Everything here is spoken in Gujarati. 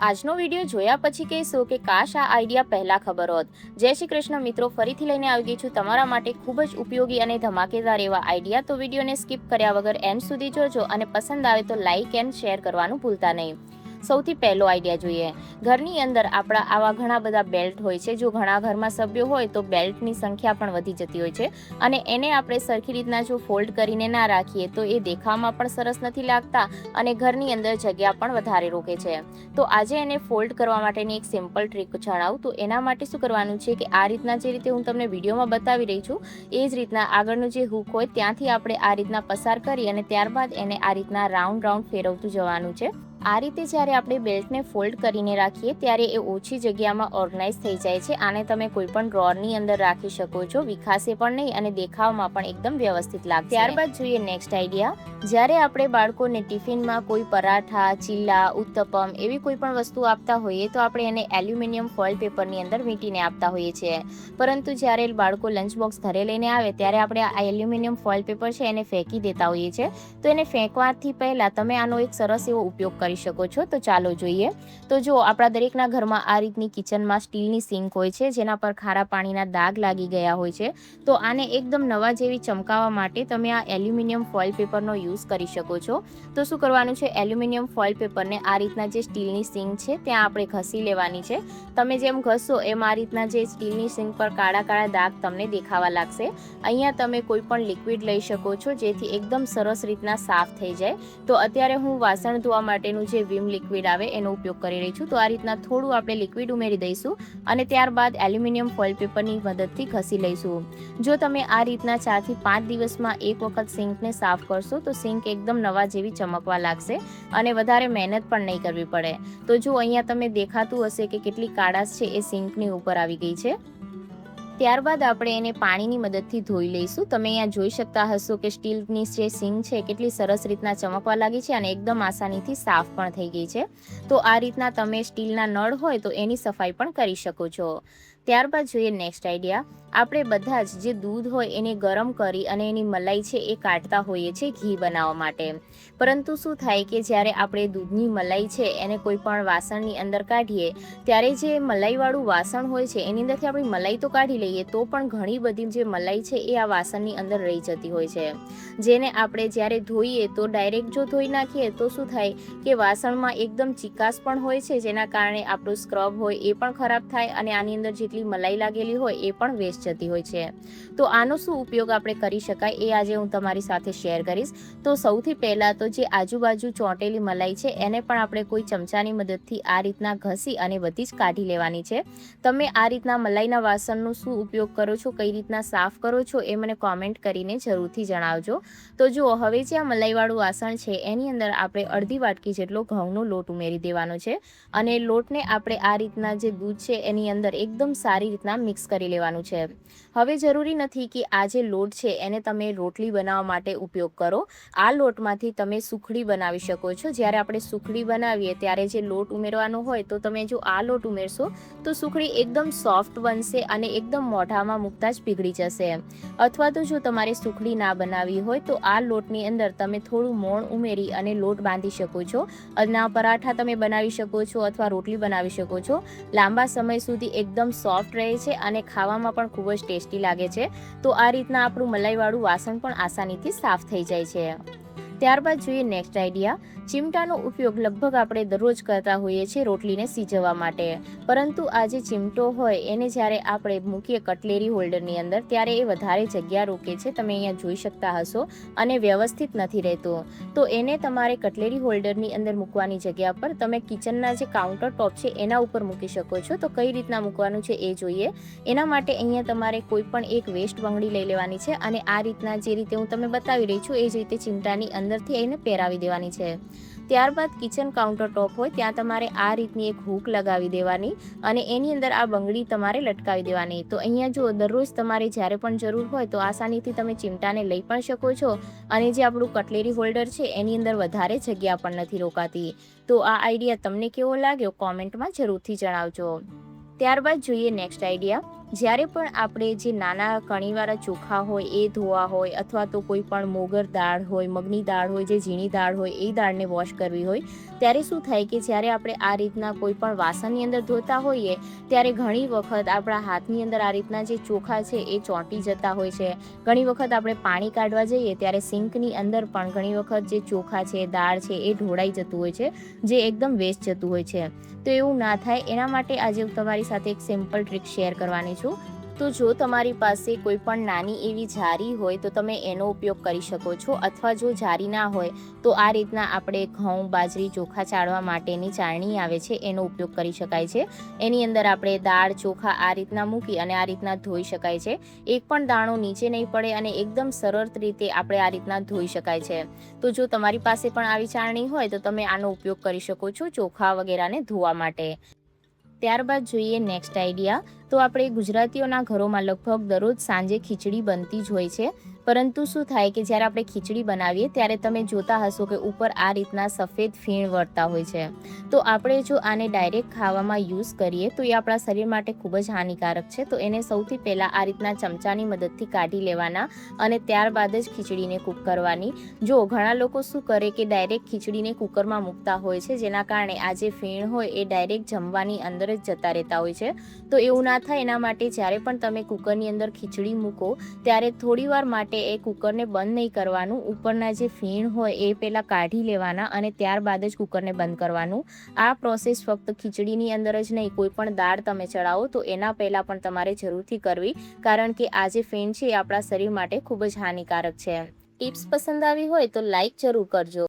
આજનો વિડીયો જોયા પછી કહેશો કે કાશ આ આઈડિયા પહેલા ખબર હોત। જય શ્રી કૃષ્ણ મિત્રો, ફરીથી લઈને આવી ગઈ છું તમારા માટે ખૂબ જ ઉપયોગી અને ધમાકેદાર એવા આઈડિયા। તો વિડીયોને સ્કીપ કર્યા વગર એન્ડ સુધી જોજો અને પસંદ આવે તો લાઇક એન્ડ શેર કરવાનું ભૂલતા નહીં। સૌથી પહેલો આઈડિયા જોઈએ। ઘરની અંદર આપણા આવા ઘણા બધા બેલ્ટ હોય છે। જો ઘણા ઘરમાં સભ્યો હોય તો બેલ્ટની સંખ્યા પણ વધી જતી હોય છે અને એને આપણે સરખી રીતના જો ફોલ્ડ કરીને ના રાખીએ તો એ દેખાવમાં પણ સરસ નથી લાગતા અને ઘરની અંદર જગ્યા પણ વધારે રોકે છે। તો આજે એને ફોલ્ડ કરવા માટેની એક સિમ્પલ ટ્રીક જણાવું। તો એના માટે શું કરવાનું છે કે આ રીતના જે રીતે હું તમને વિડીયોમાં બતાવી રહી છું એ જ રીતના આગળનું જે હૂક હોય ત્યાંથી આપણે આ રીતના પસાર કરી અને ત્યારબાદ એને આ રીતના રાઉન્ડ ફેરવતું જવાનું છે। આ રીતે જ્યારે આપણે બેલ્ટને ફોલ્ડ કરીને રાખીએ ત્યારે એ ઓછી જગ્યામાં ઓર્ગનાઇઝ થઈ જાય છે। આને તમે કોઈ પણ ડ્રોરની અંદર રાખી શકો છો, વિખાશે પણ નહીં અને દેખાવમાં પણ એકદમ વ્યવસ્થિત લાગશે। ત્યારબાદ જોઈએ નેક્સ્ટ આઈડિયા। જ્યારે આપણે બાળકોને ટિફિનમાં કોઈ પરાઠા, ચીલા, ઉત્તપમ એવી કોઈ પણ વસ્તુ આપતા હોઈએ તો આપણે એને એલ્યુમિનિયમ ફોઇલ પેપરની અંદર વીંટીને આપતા હોઈએ છીએ, પરંતુ જ્યારે બાળકો લંચ બોક્સ ઘરે લઈને આવે ત્યારે આપણે આ એલ્યુમિનિયમ ફોઇલ પેપર છે એને ફેંકી દેતા હોઈએ છીએ। તો એને ફેંકવાથી પહેલાં તમે આનો એક સરસ એવો ઉપયોગ કરી શકો છો। તો ચાલો જોઈએ। તો જો આપણા દરેકના ઘરમાં આ રીતની કિચનમાં સ્ટીલની સિંક હોય છે જેના પર ખારા પાણીના દાગ લાગી ગયા હોય છે। તો આને એકદમ નવા જેવી ચમકાવવા માટે તમે આ એલ્યુમિનિયમ ફોઇલ પેપરનો યુઝ કરી શકો છો। તો શું કરવાનું છે, એલ્યુમિનિયમ ફોઇલ પેપરને આ રીતના જે સ્ટીલની સિંક છે ત્યાં આપણે ઘસી લેવાની છે। તમે જેમ ઘસશો એમ આ રીતના જે સ્ટીલની સિંક પર કાળા કાળા દાગ તમને દેખાવા લાગશે। અહીંયા તમે કોઈ પણ લિક્વિડ લઈ શકો છો જેથી એકદમ સરસ રીતના સાફ થઈ જાય। તો અત્યારે હું વાસણ ધોવા માટેનું જે વિમ લિક્વિડ આવે એનો ઉપયોગ કરી રહી છું। તો આ રીતના થોડું આપણે લિક્વિડ ઉમેરી દઈશું અને ત્યારબાદ એલ્યુમિનિયમ ફોઇલ પેપરની મદદથી ઘસી લઈશું। જો તમે આ રીતના 4 થી 5 દિવસમાં એક વખત સિંકને સાફ કરશો તો સિંક એકદમ નવા જેવી ચમકવા લાગશે અને વધારે મહેનત પણ નહીં કરવી પડે। તો જો અહીંયા તમે દેખાતું હશે કે કેટલી કાળાશ છે એ સિંકની ઉપર આવી ગઈ છે। ત્યારબાદ આપણે એને પાણીની મદદથી ધોઈ લઈશું। તમે અહીંયા જોઈ શકતા હશો કે સ્ટીલની જે સિંક છે કેટલી સરસ રીતના ચમકવા લાગી છે અને એકદમ આસાનીથી સાફ પણ થઈ ગઈ છે। તો આ રીતના તમે સ્ટીલના નળ હોય તો એની સફાઈ પણ કરી શકો છો। ત્યારબાદ જોઈએ નેક્સ્ટ આઈડિયા। આપણે બધા જ જે દૂધ હોય એને ગરમ કરી અને એની મલાઈ છે એ કાઢતા હોઈએ છીએ ઘી બનાવવા માટે, પરંતુ શું થાય કે જ્યારે આપણે દૂધની મલાઈ છે એને કોઈ પણ વાસણની અંદર કાઢીએ ત્યારે જે મલાઈવાળું વાસણ હોય છે એની અંદરથી આપણી મલાઈ તો કાઢી લઈએ તો પણ ઘણી બધી જે મલાઈ છે એ આ વાસણની અંદર રહી જતી હોય છે, જેને આપણે જ્યારે ધોઈએ તો ડાયરેક્ટ જો ધોઈ નાખીએ તો શું થાય કે વાસણમાં એકદમ ચીકાશ પણ હોય છે જેના કારણે આપણું સ્ક્રબ હોય એ પણ ખરાબ થાય અને આની અંદર જેટલી મલાઈ લાગેલી હોય એ પણ વેસ્ટ જતી હોય છે। તો આનો શું ઉપયોગ આપણે કરી શકાય એ આજે હું તમારી સાથે શેર કરીશ। તો સૌથી પહેલાં તો જે આજુબાજુ ચોંટેલી મલાઈ છે એને પણ આપણે કોઈ ચમચાની મદદથી આ રીતના ઘસી અને બધી જ કાઢી લેવાની છે। તમે આ રીતના મલાઈના વાસણનો શું ઉપયોગ કરો છો, કઈ રીતના સાફ કરો છો એ મને કોમેન્ટ કરીને જરૂરથી જણાવજો। તો જુઓ, હવે જે આ મલાઈવાળું વાસણ છે એની અંદર આપણે અડધી વાટકી જેટલો ઘઉંનો લોટ ઉમેરી દેવાનો છે અને લોટને આપણે આ રીતના જે દૂધ છે એની અંદર એકદમ સારી રીતના મિક્સ કરી લેવાનું છે। હવે જરૂરી નથી કે આ જે લોટ છે એને તમે રોટલી બનાવવા માટે ઉપયોગ કરો। આ લોટમાંથી તમે સુખડી બનાવી શકો છો। જ્યારે આપણે સુખડી બનાવીએ ત્યારે જે લોટ ઉમેરવાનો હોય તો તમે જો આ લોટ ઉમેરશો તો સુખડી એકદમ સોફ્ટ બનશે અને એકદમ મોઢામાં મૂકતા જ પીગળી જશે। અથવા તો જો તમારે સુખડી ના બનાવવી હોય તો આ લોટની અંદર તમે થોડું મોણ ઉમેરી અને લોટ બાંધી શકો છો। ના પરાઠા તમે બનાવી શકો છો અથવા રોટલી બનાવી શકો છો। લાંબા સમય સુધી એકદમ સોફ્ટ રહે છે અને ખાવામાં પણ ખૂબ જ ટેસ્ટી લાગે છે। તો આ રીતના આપણું મલાઈવાળું વાસણ પણ આસાનીથી સાફ થઈ જાય છે। ત્યારબાદ જોઈએ નેક્સ્ટ આઈડિયા। ચીમટાનો ઉપયોગ લગભગ આપણે દરરોજ કરતા હોઈએ છીએ રોટલીને સીજવવા માટે, પરંતુ આ જે ચીમટો હોય એને જ્યારે આપણે મૂકીએ કટલેરી હોલ્ડરની અંદર ત્યારે એ વધારે જગ્યા રોકે છે, તમે અહીંયા જોઈ શકતા હશો, અને વ્યવસ્થિત નથી રહેતો। તો એને તમારે કટલેરી હોલ્ડરની અંદર મૂકવાની જગ્યા પર તમે કિચનના જે કાઉન્ટર ટોપ છે એના ઉપર મૂકી શકો છો। તો કઈ રીતના મૂકવાનું છે એ જોઈએ। એના માટે અહીંયા તમારે કોઈ પણ એક વેસ્ટ બંગડી લઈ લેવાની છે અને આ રીતના જે રીતે હું તમને બતાવી રહી છું એ જ રીતે ચીમટાની અંદરથી એને પહેરાવી દેવાની છે। ત્યારબાદ કિચન કાઉન્ટર ટોપ હોય ત્યાં તમારે આ રીતની એક હૂક લગાવી દેવાની અને એની અંદર આ બંગડી તમારે લટકાવી દેવાની। તો અહીંયા જો દરરોજ તમારે જ્યારે પણ જરૂર હોય તો આસાનીથી તમે ચીમટાને લઈ પણ શકો છો અને જે આપણું કટલેરી હોલ્ડર છે એની અંદર વધારે જગ્યા પણ નથી રોકાતી। તો આ આઈડિયા તમને કેવો લાગ્યો કોમેન્ટમાં જરૂરથી જણાવજો। ત્યારબાદ જોઈએ નેક્સ્ટ આઈડિયા। જ્યારે પણ આપણે જે નાના કણીવાળા ચોખા હોય એ ધોવા હોય અથવા તો કોઈ પણ મોગર દાળ હોય, મગની દાળ હોય, જે ઝીણી દાળ હોય એ દાળને વોશ કરવી હોય ત્યારે શું થાય કે જ્યારે આપણે આ રીતના કોઈ પણ વાસણની અંદર ધોતા હોઈએ ત્યારે ઘણી વખત આપણા હાથની અંદર આ રીતના જે ચોખા છે એ ચોંટી જતા હોય છે. ઘણી વખત આપણે પાણી કાઢવા જઈએ ત્યારે સિંકની અંદર પણ ઘણી વખત જે ચોખા છે, દાળ છે એ ઢોળાઈ જતું હોય છે, જે એકદમ વેસ્ટ જતું હોય છે. તો એવું ના થાય એના માટે આજે હું તમારી સાથે એક સિમ્પલ ટ્રીક શેર કરવાની છું. તો જો તમારી પાસે કોઈ પણ નાની એવી જારી હોય તો તમે એનો ઉપયોગ કરી શકો છો, અથવા જો જારી ના હોય તો આ રીતના આપણે ઘઉં, બાજરી, ચોખા ચાળવા માટેની ચાળણી આવે છે એનો ઉપયોગ કરી શકાય છે. એની અંદર આપણે દાળ, ચોખા આ રીતના મૂકી અને આ રીતના ધોઈ શકાય છે. એક પણ દાણો નીચે નહીં પડે અને એકદમ સરળ રીતે આપણે આ રીતના ધોઈ શકાય છે. તો જો તમારી પાસે પણ આવી ચાળણી હોય તો તમે આનો ઉપયોગ કરી શકો છો ચોખા વગેરેને ધોવા માટે. ત્યારબાદ જોઈએ નેક્સ્ટ આઈડિયા. તો આપણે ગુજરાતીઓના ઘરોમાં લગભગ દરરોજ સાંજે ખીચડી બનતી જ હોય છે. પરંતુ શું થાય કે જ્યારે આપણે ખીચડી બનાવીએ ત્યારે તમે જોતા હશો કે ઉપર આ રીતના સફેદ ફીણ વળતા હોય છે. તો આપણે જો આને ડાયરેક્ટ ખાવામાં યુઝ કરીએ તો એ આપણા શરીર માટે ખૂબ જ હાનિકારક છે. તો એને સૌથી પહેલાં આ રીતના ચમચાની મદદથી કાઢી લેવાના અને ત્યારબાદ જ ખીચડીને કૂક કરવાની. જો ઘણા લોકો શું કરે કે ડાયરેક્ટ ખીચડીને કુકરમાં મૂકતા હોય છે, જેના કારણે આ જે ફીણ હોય એ ડાયરેક્ટ જમવાની અંદર જ જતા રહેતા હોય છે. તો એવું ના થાય એના માટે જ્યારે પણ તમે કુકરની અંદર ખીચડી મૂકો ત્યારે થોડીવાર માટે એ કુકરને બંધ નહીં કરવાનું. ઉપરના જે ફીણ હોય એ પહેલાં કાઢી લેવાના અને ત્યારબાદ જ કુકરને બંધ કરવાનું. આ પ્રોસેસ ફક્ત ખીચડીની અંદર જ નહીં, કોઈ પણ દાળ તમે ચડાવો તો એના પહેલાં પણ તમારે જરૂરથી કરવી, કારણ કે આ જે ફીણ છે એ આપણા શરીર માટે ખૂબ જ હાનિકારક છે. ટિપ્સ પસંદ આવી હોય તો લાઈક જરૂર કરજો.